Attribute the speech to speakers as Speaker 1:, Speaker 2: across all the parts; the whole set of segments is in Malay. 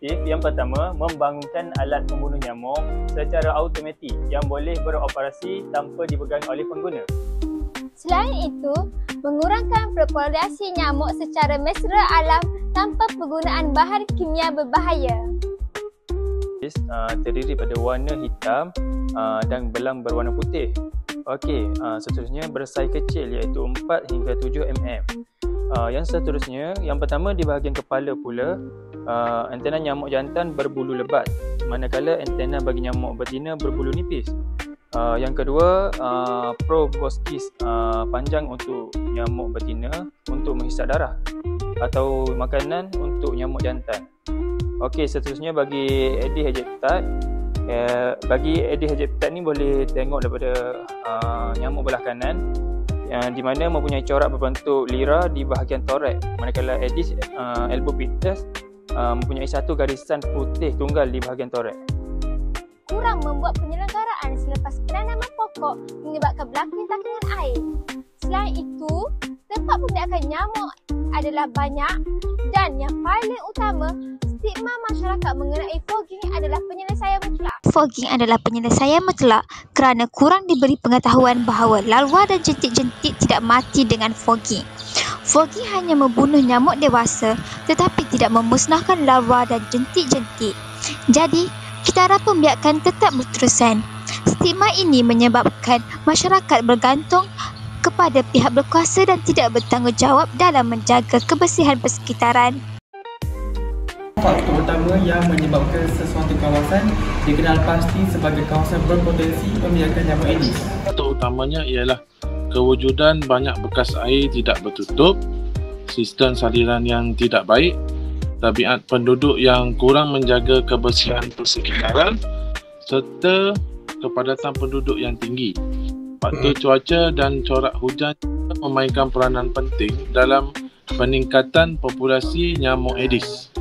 Speaker 1: objektif yang pertama, membangunkan alat pembunuh nyamuk secara automatik yang boleh beroperasi tanpa dipegang oleh pengguna.
Speaker 2: Selain itu, mengurangkan populasi nyamuk secara mesra alam tanpa penggunaan bahan kimia berbahaya.
Speaker 1: Terdiri pada warna hitam dan belang berwarna putih. Okey, seterusnya bersaiz kecil iaitu 4 hingga 7 mm. Yang seterusnya, yang pertama di bahagian kepala pula, antena nyamuk jantan berbulu lebat, manakala antena bagi nyamuk betina berbulu nipis. Yang kedua, proboscis panjang untuk nyamuk betina untuk menghisap darah atau makanan untuk nyamuk jantan. Okey, seterusnya bagi Aedes aegypti. Bagi Aedes aegypti ni boleh tengok daripada nyamuk belah kanan yang di mana mempunyai corak berbentuk lira di bahagian torek, manakala Aedes albopictus mempunyai satu garisan putih tunggal di bahagian torek.
Speaker 2: Kurang membuat penyelenggaraan selepas penanaman pokok menyebabkan berlakunya tangkingan air. Selain itu, tempat pembiakan nyamuk adalah banyak dan yang paling utama, stigma masyarakat mengenai fogging adalah penyelesaian mutlak. Fogging adalah penyelesaian mutlak kerana kurang diberi pengetahuan bahawa larva dan jentik-jentik tidak mati dengan fogging. Fogging hanya membunuh nyamuk dewasa tetapi tidak memusnahkan larva dan jentik-jentik. Jadi, kita harap pembiakan tetap berterusan. Stigma ini menyebabkan masyarakat bergantung kepada pihak berkuasa dan tidak bertanggungjawab dalam menjaga kebersihan persekitaran.
Speaker 3: Faktor utama yang menyebabkan sesuatu kawasan dikenal pasti sebagai kawasan berpotensi pembiakan nyamuk Aedes.
Speaker 4: Faktor utamanya ialah kewujudan banyak bekas air tidak bertutup, sistem saliran yang tidak baik, tabiat penduduk yang kurang menjaga kebersihan persekitaran serta kepadatan penduduk yang tinggi. Faktor cuaca dan corak hujan memainkan peranan penting dalam peningkatan populasi nyamuk Aedes.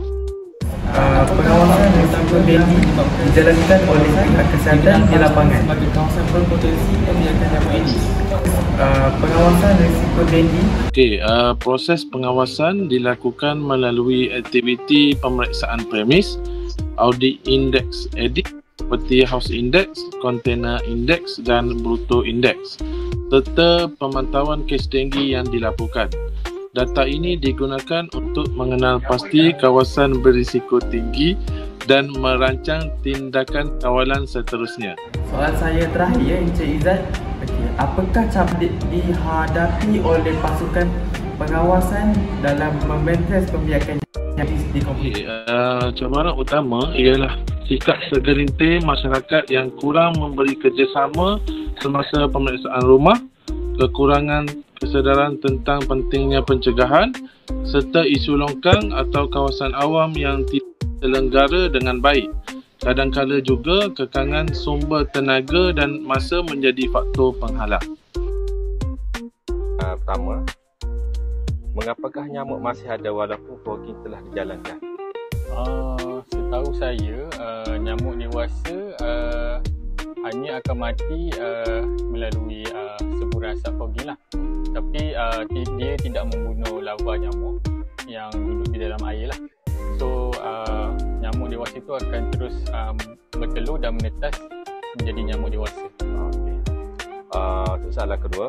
Speaker 3: Pengawasan risiko dengue dijalankan oleh pihak kesihatan di lapangan sebagai kawasan berpotensi pembiakan nyamuk Aedes. Pengawasan risiko dengue.
Speaker 4: Proses pengawasan dilakukan melalui aktiviti pemeriksaan premis, audit indeks Aedes seperti House Index, Container Index dan Bruto Index serta pemantauan kes denggi yang dilaporkan. Data ini digunakan untuk mengenal pasti kawasan berisiko tinggi dan merancang tindakan kawalan seterusnya.
Speaker 3: Soalan saya terakhir, Encik Izzat. Apakah cabaran dihadapi oleh pasukan pengawasan dalam membentras pembiakan Aedes di komuniti?
Speaker 4: Cabaran utama ialah sikap segelintir masyarakat yang kurang memberi kerjasama semasa pemeriksaan rumah, kekurangan kesedaran tentang pentingnya pencegahan serta isu longkang atau kawasan awam yang tidak terlenggara dengan baik. Kadang-kadang juga kekangan sumber tenaga dan masa menjadi faktor penghalang.
Speaker 5: Pertama, mengapakah nyamuk masih ada walaupun fogging telah dijalankan?
Speaker 1: Setahu saya, nyamuk dewasa hanya akan mati melalui semburan asap fogging lah. Tapi dia tidak membunuh larva nyamuk yang duduk di dalam air lah. So nyamuk dewasa itu akan terus bertelur dan menetas menjadi nyamuk dewasa.
Speaker 5: Okey. Untuk soalan kedua,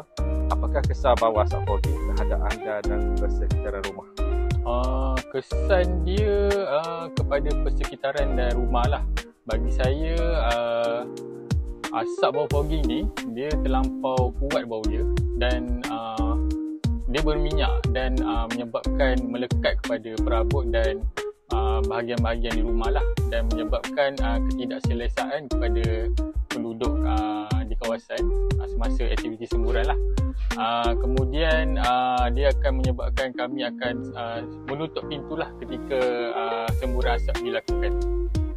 Speaker 5: apakah kesan bawa asap fogging terhadap anda dan persekitaran rumah?
Speaker 1: Kesan dia kepada persekitaran dan rumah lah. Bagi saya, asap bau fogging ni dia terlampau kuat bau dia dan dia berminyak dan menyebabkan melekat kepada perabot dan bahagian-bahagian di rumah lah dan menyebabkan ketidakselesaan kepada penduduk di kawasan semasa aktiviti semburan lah. Kemudian dia akan menyebabkan kami akan menutup pintu lah ketika semburan asap dilakukan.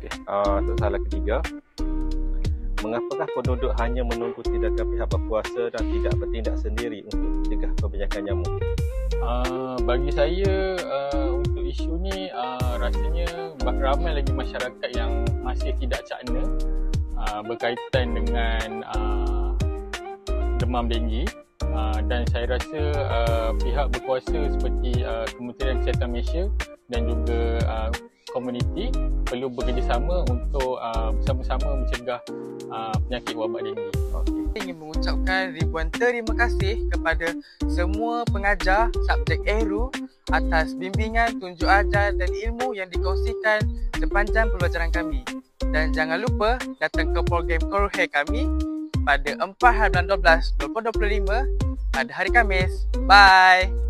Speaker 5: Okay. Untuk soalan ketiga, mengapakah penduduk hanya menunggu tindakan pihak berkuasa dan tidak bertindak sendiri untuk mencegah pembiakan nyamuk?
Speaker 1: Bagi saya, untuk isu ni rasanya ramai lagi masyarakat yang masih tidak cakna berkaitan dengan demam denggi, dan saya rasa pihak berkuasa seperti Kementerian Kesihatan Malaysia dan juga
Speaker 6: komuniti perlu bekerjasama untuk bersama-sama mencegah penyakit wabak denggi.
Speaker 7: Ingin mengucapkan ribuan terima kasih kepada semua pengajar subjek ERU atas bimbingan, tunjuk ajar dan ilmu yang dikongsikan sepanjang pembelajaran kami. Dan jangan lupa datang ke program Coral kami pada 4 bulan 12 2025 pada hari Khamis. Bye!